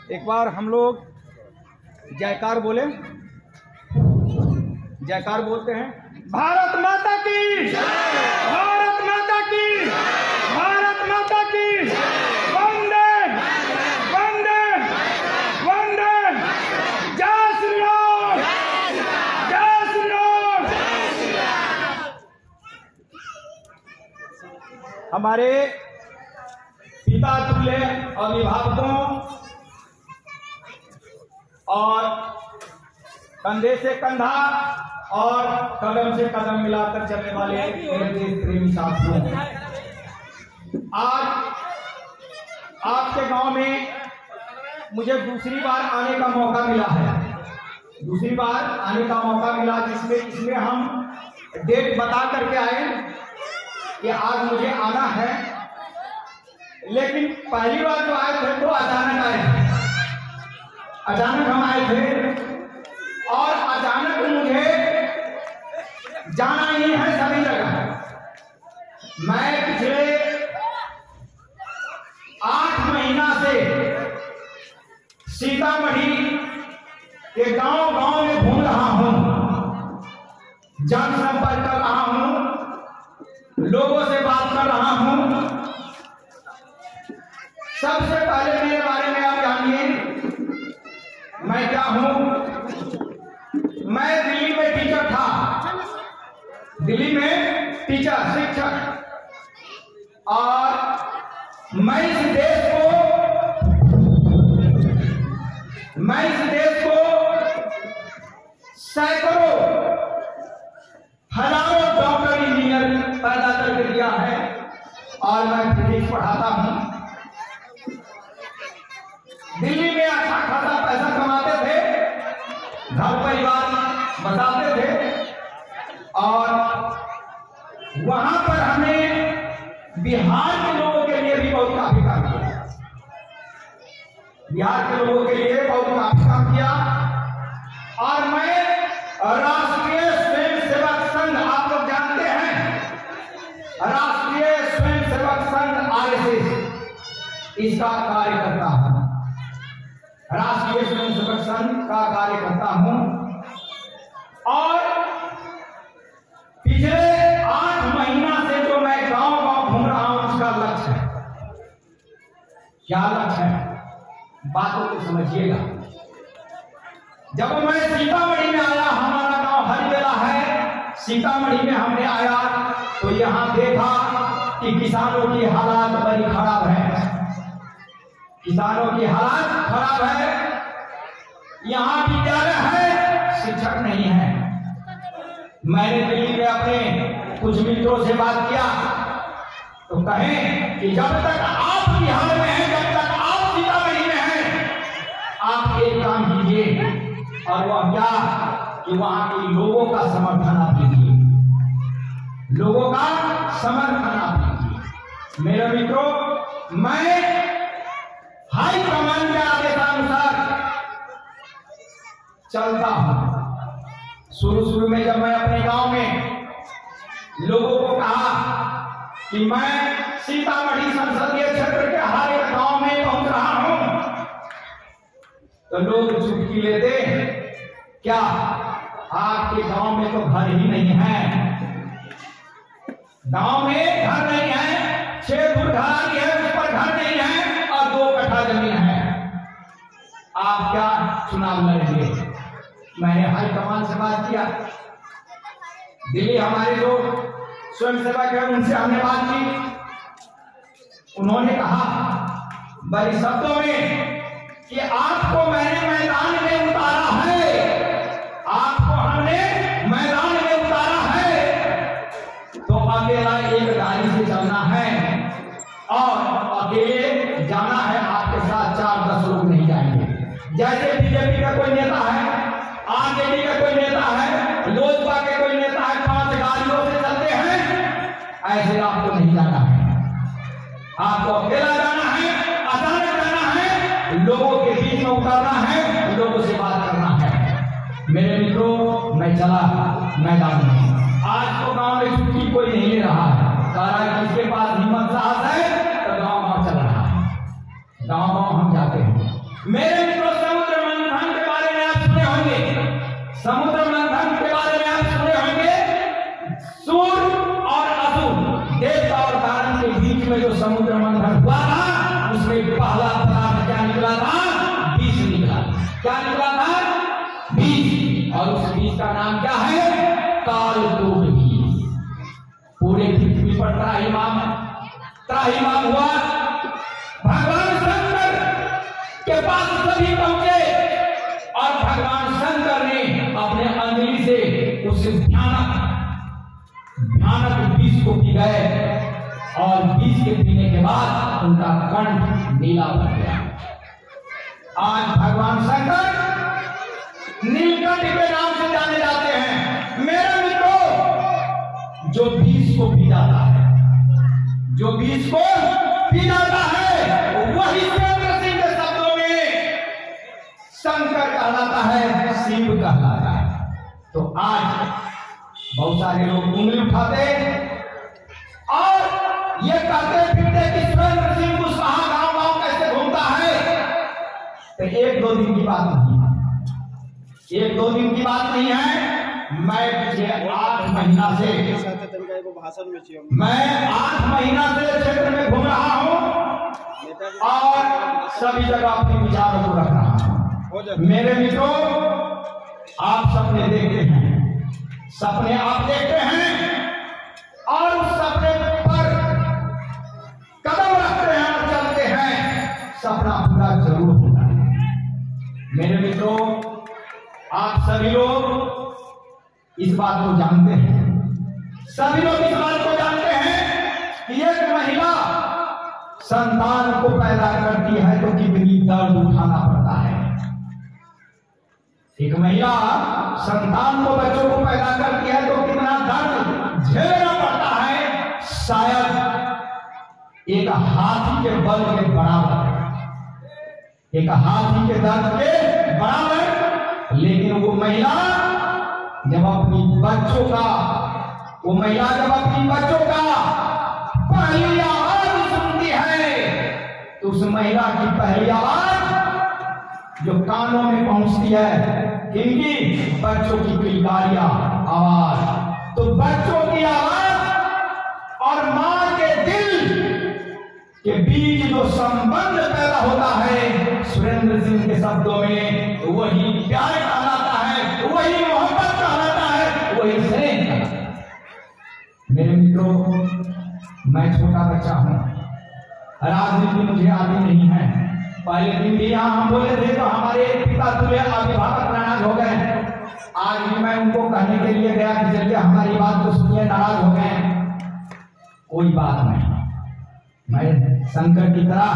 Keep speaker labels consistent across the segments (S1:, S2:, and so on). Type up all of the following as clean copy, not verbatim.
S1: एक बार हम लोग जयकार बोले, जयकार बोलते हैं। भारत माता की, भारत माता की, भारत माता की, वंदे वंदे वंदे, जय श्री राम, जय श्री राम। हमारे पिता तुल्य अभिभावकों और कंधे से कंधा और कदम से कदम मिलाकर चलने वाले मेरे देश प्रेमी साथियों, आज आपके गांव में मुझे दूसरी बार आने का मौका मिला है। दूसरी बार आने का मौका मिला जिसमें इसमें हम डेट बता करके आए कि आज मुझे आना है, लेकिन पहली बार जो आए थे तो अचानक आए थे। अचानक हम आए थे और अचानक मुझे जाना ही है सभी जगह। मैं पिछले 8 महीना से सीतामढ़ी के गांव गांव में घूम रहा हूं, जनसंपर्क कर रहा हूं, लोगों से बात कर रहा हूं। सबसे पहले मेरे बारे में आप जानिए, मैं क्या हूं। मैं दिल्ली में टीचर था, दिल्ली में टीचर शिक्षक, और मैं इस देश को सैकड़ों हजारों डॉक्टर इंजीनियर पैदा करके दिया है, और मैं फिजिक्स पढ़ाता हूं। दिल्ली में अच्छा खासा पैसा कमाते थे, घर परिवार बसाते थे, और वहां पर हमने बिहार के लोगों के लिए भी बहुत काफी काम किया। बिहार के लोगों के लिए बहुत काफी काम किया। और मैं राष्ट्रीय स्वयंसेवक संघ, आप लोग जानते हैं, राष्ट्रीय स्वयंसेवक संघ RSS, इसका कार्य करता हूं। राष्ट्रीय स्वयंसेवक संघ का कार्य करता हूं, और पिछले 8 महीना से जो मैं गांव गांव घूम रहा हूं, उसका लक्ष्य है। क्या लक्ष्य है? बातों को समझिएगा। जब मैं सीतामढ़ी में आया, हमारा गांव हरिबेला है, सीतामढ़ी में हमने आया तो यहां देखा कि किसानों की हालात बड़ी खराब है। किसानों की हालत खराब है। यहां विद्यालय है, शिक्षक नहीं है। मैंने दिल्ली में अपने कुछ मित्रों से बात किया तो कहें कि जब तक आप बिहार में हैं, जब तक आप सीतामढ़ी में हैं, आप एक काम कीजिए, और वह क्या कि वहां के लोगों का समर्थन आप कीजिए, लोगों का समर्थन आप कीजिए। मेरे मित्रों, मैं हाई कमान के आदेशानुसार चलता हूं। शुरू में जब मैं अपने गांव में लोगों को कहा कि मैं सीतामढ़ी संसदीय क्षेत्र के हर एक गांव में पहुंच रहा हूं, तो लोग चुटकी लेते, क्या आपके गांव में तो घर ही नहीं है, गांव में घर नहीं है, 6 फुट ढलाई है, उस पर घर नहीं है, और 2 कट्ठा जमीन है, आप क्या चुनाव लड़ेंगे? मैंने हाईकमान से बात किया, दिल्ली हमारे जो स्वयंसेवक है उनसे हमने बात की। उन्होंने कहा बड़े शब्दों में कि आपको मैंने मैदान में उतारा है, आपको हमने मैदान में उतारा है, तो अकेला एक गाड़ी से चलना है, और अकेले जाना है, आपके साथ 4-10 लोग नहीं जाएंगे। जैसे बीजेपी का कोई नेता है, आरजेडी का कोई नेता है, लोजपा के कोई नेता है, 5 गाड़ियों से चलते हैं, ऐसे आपको नहीं जाना है। आपको अकेला जाना है, अचानक जाना है, लोगों के बीच में उतरना है, लोगों से बात करना है। मेरे मित्रों, मैं चला मैदान में। आज तो गांव में छुट्टी कोई नहीं ले रहा है, कह रहा है किसके पास हिम्मत साहस है तो गांव गांव चल रहा है, गांव गांव हम जाते हैं। मेरे मित्रों, समुद्र मंथन के बारे में आप सुने होंगे, समुद्र मंथन के बारे में आप सुने होंगे। सूर्य और असुर, देवता और दानव के बीच में जो समुद्र मंथन हुआ था, उसमें पहला पदार्थ क्या निकला था? विष निकला। क्या निकला था? विष। और उस विष का नाम क्या है? कालकूट विष। पूरे पृथ्वी पर त्राहिमाम हुआ। भगवान शंकर के पास सभी पहुंचे और भगवान शंकर ने अपने अंजलि से उस भयानक विष को पी गए और विष के पीने के बाद उनका कंठ नीला बन गया। आज भगवान शंकर नीलकंठ के नाम से जाने जाते हैं। मेरे मित्रों, जो विष को पी जाता है, जो विष को पी जाता है, वही सुरेंद्र सिंह के शब्दों में शंकर कहलाता है, शिव कहलाता है। तो आज बहुत सारे लोग उंगली उठाते और ये कहते फिरते कि सुरेंद्र सिंह कुशवाहा गांव कैसे घूमता है। तो एक दो दिन की बात नहीं है, एक दो दिन की बात नहीं है। मैं पिछले 8 महीना से क्षेत्र में घूम रहा हूँ और सभी जगह अपने विचारों को रख रहा हूँ। मेरे मित्रों, आप सपने देखते हैं, सपने आप देखते हैं और उस सपने पर कदम रखते हैं और चलते हैं, सपना पूरा जरूर होता है। मेरे मित्रों, आप सभी लोग इस बात को जानते हैं, सभी लोग इस बात को जानते हैं कि एक महिला संतान को पैदा करती है तो कितनी दर्द उठाना पड़ता है। एक महिला संतान को, बच्चों को पैदा करती है तो कितना दर्द झेलना पड़ता है। शायद एक हाथी के बल के बराबर, एक हाथी के दर्द के बराबर। लेकिन वो महिला जब अपनी बच्चों का पहली आवाज सुनती है, तो उस महिला की पहली आवाज जो कानों में पहुंचती है, किनकी? बच्चों की किलकारियां आवाज। तो बच्चों की आवाज और मां के दिल के बीच जो संबंध पैदा होता है, सुरेंद्र सिंह के शब्दों में वही प्यार कहलाता है, वही मोहब्बत कहलाता है, वही स्नेह कहलाता है। मेरे मित्रों, मैं छोटा बच्चा हूं, राजनीति मुझे आती नहीं है। पहले दिन भी यहाँ हम बोले थे तो हमारे पिता तुल्य अभिभावक नाराज हो गए। आज भी मैं उनको कहने के लिए गया कि चलिए हमारी बात तो सुनिए, नाराज हो गए। कोई बात नहीं, मैं शंकर की तरह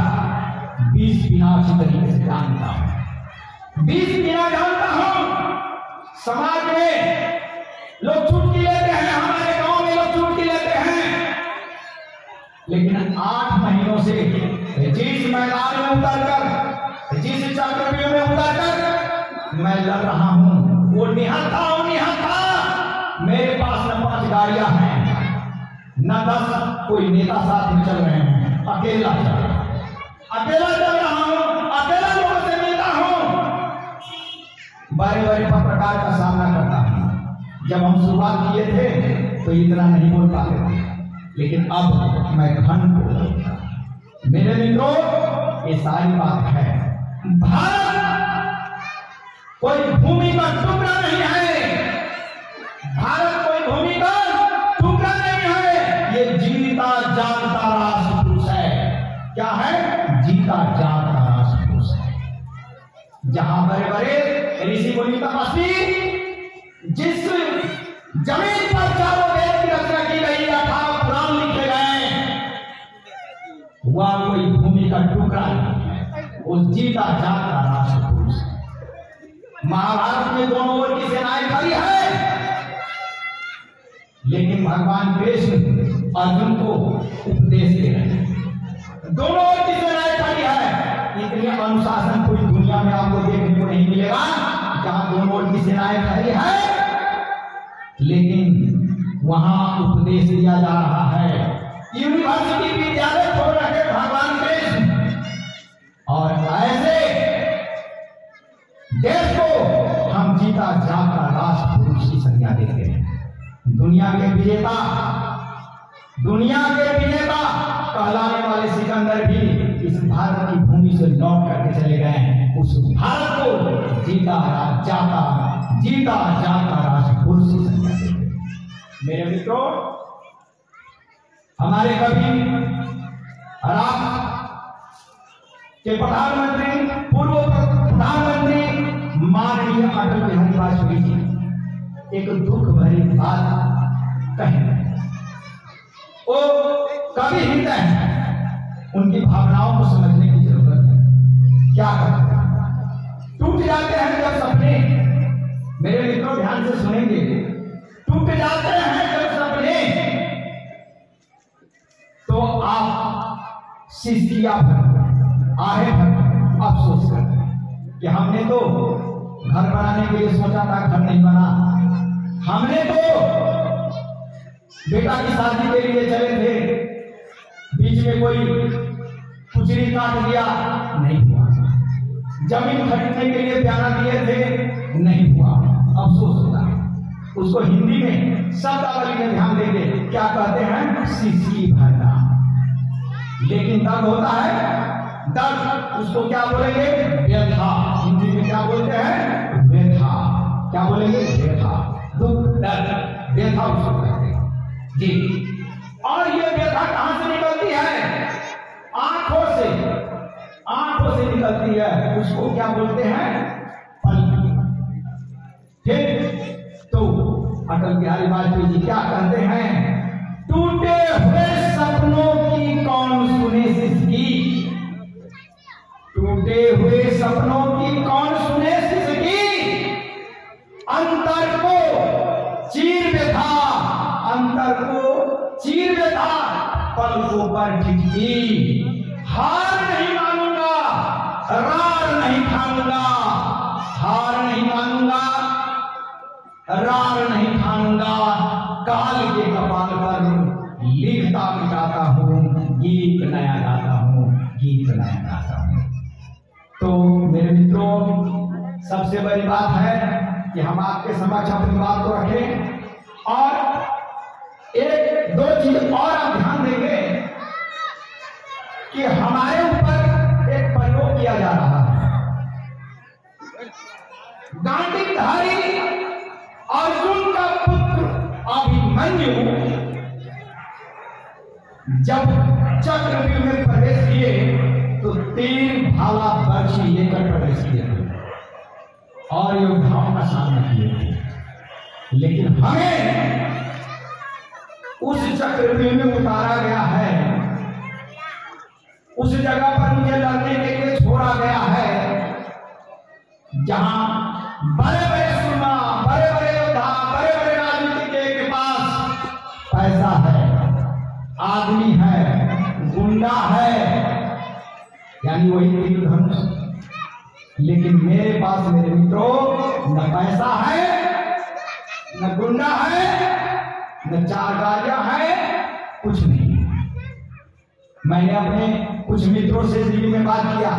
S1: 20 बिना अच्छी तरीके से जानता हूं, 20 बिना जानता हूं। समाज में लोग चुटकी लेते हैं, हमारे गांव में लोग चुटकी लेते हैं, लेकिन 8 महीनों से जिस मैदान में उतरकर, जिस चक्रव्यूह में उतरकर मैं लड़ रहा हूं, वो निहत्था था। मेरे पास न 5 गाड़ियां हैं, न 10 कोई नेता साथ में चल रहे हैं, अकेला चल रहा हूं, अकेला लोगों से मिलता हूं, बड़े बड़े पत्रकार का सामना करता हूं। जब हम शुरुआत किए थे तो इतना नहीं बोल पाते थे, लेकिन अब मैं घंट बोलता। मेरे मित्रों, ये सारी बात है। भारत कोई भूमि का टुकड़ा नहीं है, भारत कोई भूमि का टुकड़ा नहीं है, ये जीता जागता राष्ट्र पुरुष है। क्या है? जीता जागता राष्ट्र पुरुष है। जहां बड़े बड़े ऋषि मुनि तपस्वी जिस जमीन पर चारों वेद की रचना की गई, 18 पुराण लिखे गए, वह कोई भूमि का टुकड़ा नहीं है, वो जीता जागता राष्ट्र पुरुष है। महाभारत में दोनों ओर की सेनाएं खड़ी है, लेकिन भगवान कृष्ण अर्जुन को उपदेश दे रहे हैं। दोनों ओर की सेनाएं खड़ी है। इतनी अनुशासन पूरी दुनिया में आपको देखने को नहीं मिलेगा जहां दोनों ओर की सेनाएं खड़ी है, लेकिन वहां उपदेश दिया जा रहा है। यूनिवर्सिटी विद्यालय खोल रहे भगवान कृष्ण, और ऐसे देश को हम जीता जागता राष्ट्र पुरुष की संज्ञा देते हैं। दुनिया के विजेता कहलाने वाले सिकंदर भी इस भारत की भूमि से लौट करके चले गए। उस भारत को जीता जागता राष्ट्र पुरुष की संज्ञा देते हैं। मेरे मित्रों, हमारे कवि के प्रधानमंत्री, पूर्व प्रधानमंत्री माननीय अटल बिहारी वाजपेयी जी एक दुख भरी बात कहे। वो कवि हृदय हैं, उनकी भावनाओं को समझने की जरूरत है। क्या करते हैं? टूट जाते हैं जब सपने, मेरे मित्रों ध्यान से सुनेंगे, टूट जाते हैं जब सपने, तो आप सिस्किया आहे अफसोस करते हैं कि हमने तो घर बनाने के लिए सोचा था, घर नहीं बना। हमने तो बेटा की शादी के लिए चले थे, बीच में कोई कुचरी काट दिया, नहीं हुआ। जमीन खरीदने के लिए प्यारा दिए थे, नहीं हुआ। अफसोस होता है। उसको हिंदी में शब्दावली में ध्यान देंगे, क्या कहते हैं? सिसकी भरना। लेकिन तब होता है दर्द, उसको क्या बोलेंगे? व्यथा। हिंदी में क्या बोलते हैं? व्यथा। क्या बोलेंगे? व्यथा। दुख, दर्द, व्यथा उसको कहते हैं जी। और ये व्यथा कहां से निकलती है? आंखों से निकलती है। उसको क्या बोलते हैं? पलक। फिर तो अटल बिहारी वाजपेयी जी क्या कहते हैं? टूटे हुए सपनों की कौन सुने सिसकी, टूटे हुए सपनों की कौन सुने सिसकी, अंतर को चीर व्यथा, अंतर को चीर व्यथा, पलकों पर ठिठकी। हार नहीं मानूंगा, रार नहीं ठानूंगा, हार नहीं मानूंगा, रार नहीं ठानूंगा। काल के कपाल पर लिखता मिटाता हूं, गीत नया गाता हूं, गीत नया गाता हूं। तो मेरे मित्रों, सबसे बड़ी बात है कि हम आपके समक्ष अपनी बात को रखें। और एक दो चीज और आप ध्यान देंगे कि हमारे ऊपर एक प्रयोग किया जा रहा है। गांडीवधारी अर्जुन का पुत्र अभिमन्यु जब चक्रव्यूह में प्रवेश किए तो तीर भाला बर्छी लेकर प्रवेश किए और योद्धाओं का सामना किए। लेकिन हमें उस चक्रव्यूह में उतारा गया है, उस जगह पर मुझे लड़ने के लिए छोड़ा गया है जहां बड़े बड़े सुरमा, बड़े बड़े योद्धा, बड़े बड़े राजनीतिज्ञ के पास पैसा है, आदमी है, गुंडा है, यानी वही तीर धनुष। लेकिन मेरे पास मेरे मित्रों न पैसा है, न गुंडा है, न चार गाड़ियां है, कुछ नहीं। मैंने अपने कुछ मित्रों से दिल्ली में बात किया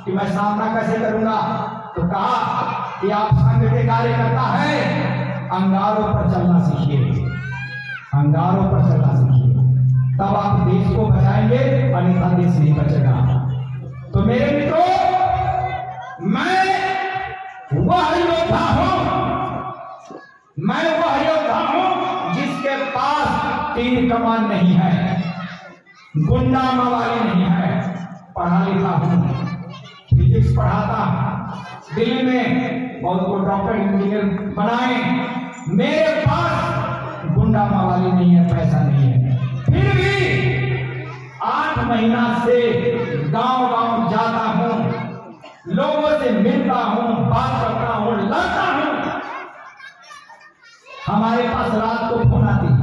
S1: कि मैं सामना कैसे करूंगा, तो कहा कि आप संघ के कार्यकर्ता है, अंगारों पर चलना सीखिए, अंगारों पर चलना सीखिए, तब आप देश को बचाएंगे, अन्यथा देश नहीं बचेगा। तो मेरे मित्रों, मैं वह योद्धा हूं, मैं वह योद्धा हूं जिसके पास तीर कमान नहीं है, गुंडा मवाली नहीं है, पढ़ा लिखा हूं, फिजिक्स पढ़ाता, दिल्ली में बहुत को डॉक्टर इंजीनियर बनाए। मेरे पास गुंडा मवाली नहीं है, पैसा नहीं है, फिर भी 8 महीना से गांव गांव जाता हूं, लोगों से मिलता हूं, बात करता हूं, लड़ता हूं। हमारे पास रात को फोन आती है,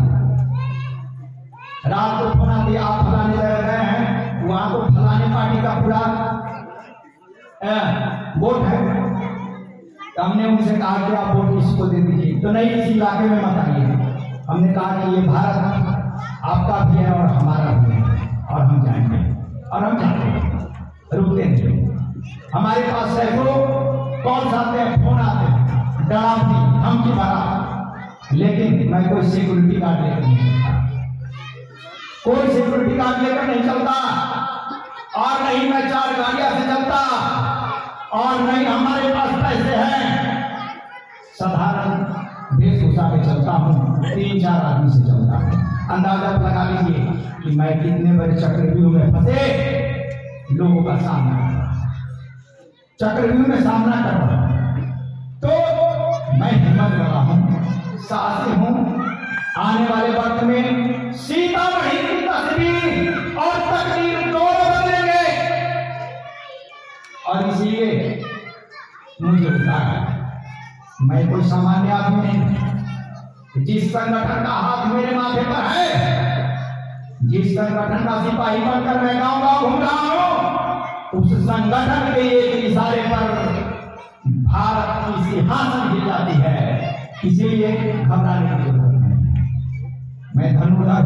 S1: रात को फोन आती है, आप फलाने जगह गए हैं, वहां को फलाने पार्टी का पूरा वोट है। तो हमने उनसे कहा कि आप वोट किसको दे दीजिए, तो नहीं, इस इलाके में मत आइए। हमने कहा कि ये भारत आपका भी है और हमारा भी है, और हम जाएंगे, और हम जाते हैं, रुकते नहीं। हमारे पास सैकड़ों कॉल्स आते हैं, फोन आते हैं, डरावनी धमकी भरा, लेकिन मैं कोई सिक्योरिटी गार्ड लेकर नहीं चलता, कोई सिक्योरिटी गार्ड लेकर नहीं चलता, और नहीं मैं 4 गाड़ियां से चलता, और नहीं हमारे पास पैसे हैं। साधारण वेशभूषा में चलता हूँ, 3-4 आदमी से चलता हूँ। अंदाजा लगा लीजिए कि मैं कितने बड़े चक्रव्यूह में फंसे लोगों का सामना कर रहा हूं, चक्रव्यूह में सामना कर रहा हूं। तो मैं हिम्मत वाला हूं, साहसी हूं। आने वाले वक्त में सीतामढ़ी की तस्वीर और तकदीर दोनों बदलेंगे, और इसलिए मुझे लगता है मैं कोई सामान्य आदमी नहीं। जिस संगठन का हाथ मेरे माथे पर है, जिस संगठन का सिपाही बनकर मैं गांव-गांव घूम रहा हूं, उस संगठन के एक इशारे पर भारत की सिंहासन हिल जाती है। इसीलिए घबराने की जरूरत नहीं। मैं धनुर्धर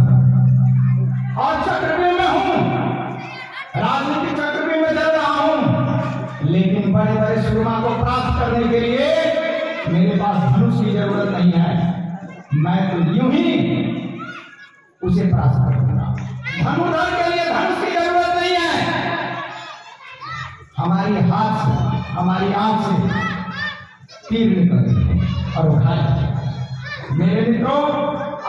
S1: और चक्रव्यूह में हूं, राजनीतिक चक्रव्यूह में चल रहा हूं, लेकिन बड़े बड़े सुरमा को प्राप्त करने के लिए मेरे पास धनुष की जरूरत नहीं है। मैं तो यूं ही उसे प्राप्त करूंगा। धनुर्धर के लिए धनुष की जरूरत नहीं है। हमारी हाथ से, हमारी आंख से तीर निकलते और उठा जाते। मेरे मित्रों,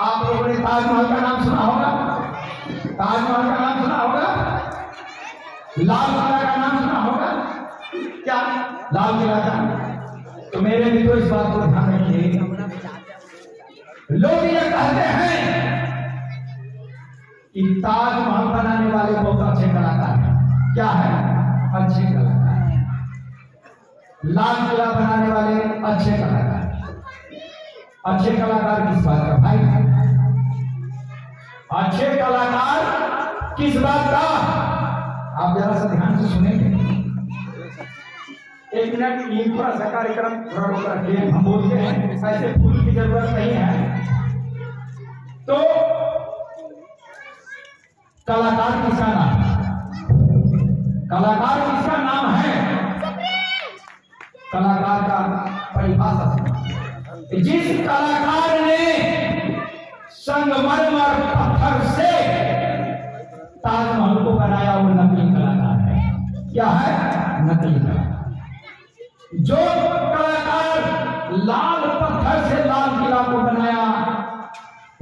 S1: आप लोगों ने ताजमहल का नाम सुना होगा, ताजमहल का नाम सुना होगा, लाल किला का नाम सुना होगा। क्या लाल किला का? तो मेरे मित्रों इस बात को ध्यान रखिए, लोग ये कहते हैं कि ताजमहल बनाने वाले बहुत अच्छे कलाकार हैं। क्या है? अच्छे कलाकार हैं। लाल किला बनाने वाले अच्छे कलाकार। अच्छे कलाकार किस बात का भाई? अच्छे कलाकार किस बात का? आप जरा सा ध्यान से सुनेंगे। 1 मिनट, ये थोड़ा सा कार्यक्रम थोड़ा रोक रखिए, हम बोलते हैं, ऐसे फूल की जरूरत नहीं है। तो कलाकार किसका नाम है? कलाकार किसका नाम है? कलाकार का परिभाषा, जिस कलाकार ने संगमरमर पत्थर से ताजमहल को बनाया वो नकली कलाकार है। क्या है? नकली कलाकार। जो कलाकार लाल पत्थर से लाल किला को बनाया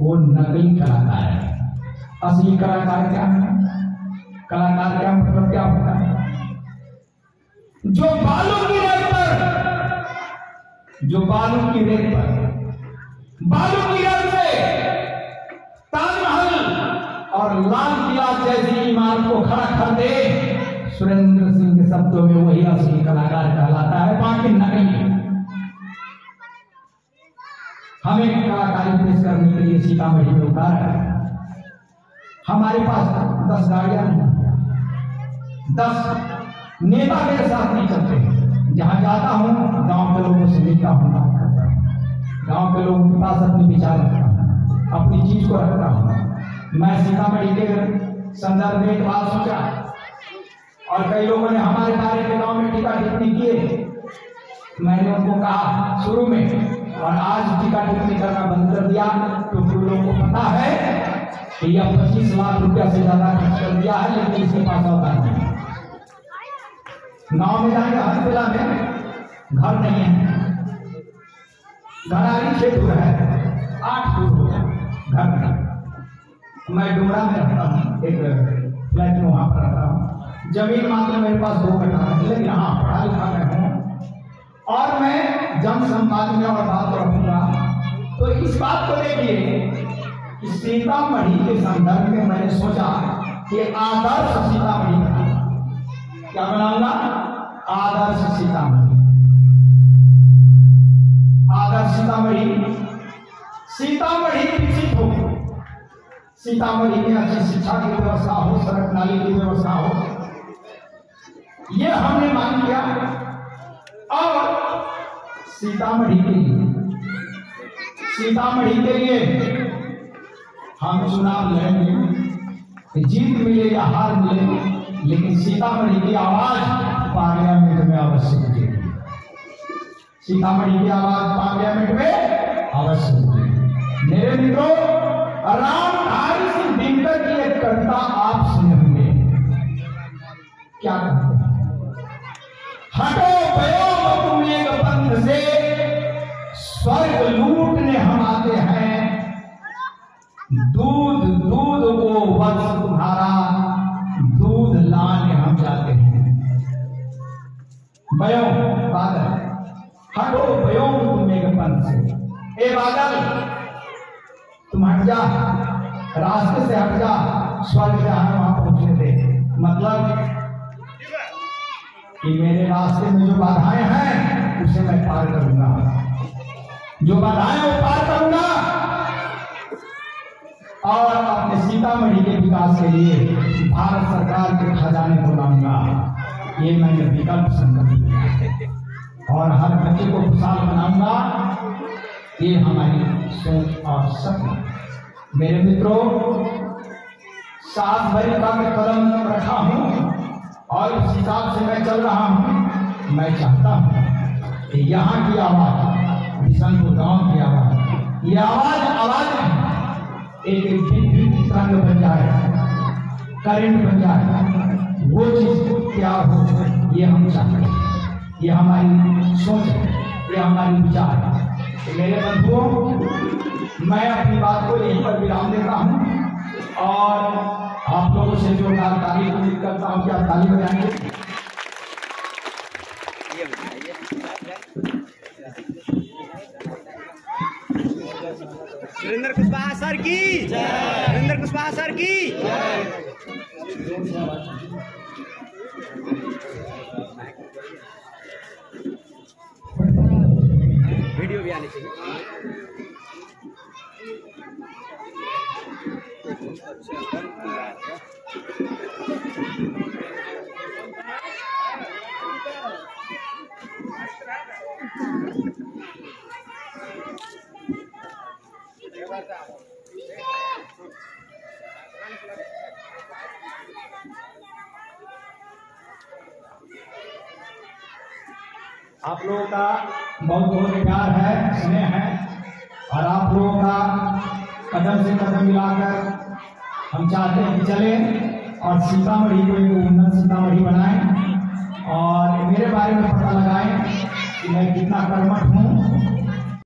S1: वो नकली कलाकार है। असली कलाकार क्या है? कलाकार क्या मतलब क्या होता है? जो बालू की रेत पर, जो बालू की रेत पर, बालू की रेत से ताजमहल और लाल किला जैसी इमारत को खड़ा कर दे, सुरेंद्र सिंह के शब्दों में वही असली कलाकार कहलाता है, बाकी नकली। हमें कलाकारी पेश करने के लिए सीतामढ़ी में उतारा है। हमारे पास 10 गाड़ियां नहीं, 10 नेता मेरे साथ नहीं चलते। जहां जाता हूं गांव के लोगों से मिलता हूं, बात करता हूं, गांव के लोगों के पास अपने विचार रखता हूं, अपनी चीज को रखता हूं। मैं सीतामढ़ी के संदर्भ में एक बात सोचा, और कई लोगों ने हमारे बारे में गांव में टीका टिप्पणी किए। मैंने उनको कहा शुरू में, और आज टीका टिप्पणी करना बंद कर दिया, क्योंकि लोगों को पता है कि यह 25 लाख रुपया से ज्यादा खर्च कर दिया है, लेकिन इसके पास औकात नहीं। गांव में जाके हर जिला में घर नहीं है, घरारी क्षेत्र है, 8 फुट हो घर नहीं। मैं डोरा में रहता हूँ, एक फ्लैट में, वहां पर रहता हूँ। जमीन मात्र मेरे पास 2 कट्ठा है, लेकिन हाँ पढ़ा लिखा मैं हूँ, और मैं जन संवाद में और बात रखूंगा। तो इस बात को देखिए कि सीतामढ़ी के संदर्भ में मैंने सोचा कि आदर्श सीतामढ़ी बनाऊंगा। क्या बनाऊंगा? आदर्श सीतामढ़ी। आदर्श सीतामढ़ी, सीतामढ़ी विकसित हो, सीतामढ़ी में अच्छी शिक्षा की व्यवस्था हो, सड़क नाली की व्यवस्था हो, यह हमने मांग किया। और सीतामढ़ी के लिए हम चुनाव लड़ेंगे, जीत मिले या हार मिले, लेकिन सीतामढ़ी की आवाज पार्लियामेंट में अवश्य उठेगी। सीतामढ़ी की आवाज पार्लियामेंट में अवश्य सुने। मेरे मित्रों, रामधारी सिंह दिनकर की एक कविता आप सुने होंगे। क्या कहते हैं? हटो भयो तुम एक पंथ से, स्वर्ग लूटने हम आते हैं। दूध दूध को वत्स तुम्हारा, दूध लाने हम जाते हैं। भयो बादल, हटो भयो तुम एक पंथ से। ए बादल तुम हट जा, रास्ते से हट जा, स्वर्ग से हमें वहां पहुंचने दे। मतलब कि मेरे रास्ते में जो बाधाएं हैं उसे मैं पार करूंगा, जो बाधाएं वो पार करूंगा और अपने सीतामढ़ी के विकास के लिए भारत सरकार के खजाने को लाऊंगा। ये मैंने विकल्प संकल्प किया और हर बच्चे को खुशहाल बनाऊंगा। ये हमारी सोच और सपना। मेरे मित्रों, सात भरी का मैं कदम रखा हूं और इस हिसाब से मैं चल रहा हूं। मैं चाहता हूं कि यहाँ की आवाज, बिशनपुर गांव की आवाज, ये आवाज एक विद्युत तरंग बन जाए, करंट बन जाए। वो चीज क्या हो, ये हम चाहते हैं। ये हमारी सोच है, ये हमारी विचार है। तो मेरे बंधुओं, मैं अपनी बात को यहीं पर विराम देता हूं और आप लोगों से जो ताली उम्मीद करता हूं कि आप ताली बजाएंगे।
S2: सुरेंद्र कुशवाहा सर की जय, सुरेंद्र कुशवाहा सर की जय। वीडियो भी आनी चाहिए।
S1: आप लोगों का बहुत बहुत प्यार है, स्नेह है और आप लोगों का कदम से कदम मिलाकर हम चाहते हैं कि चले और सीतामढ़ी को एक उन्नत सीतामढ़ी बनाएं और मेरे बारे में पता लगाएं कि मैं कितना कर्मठ हूँ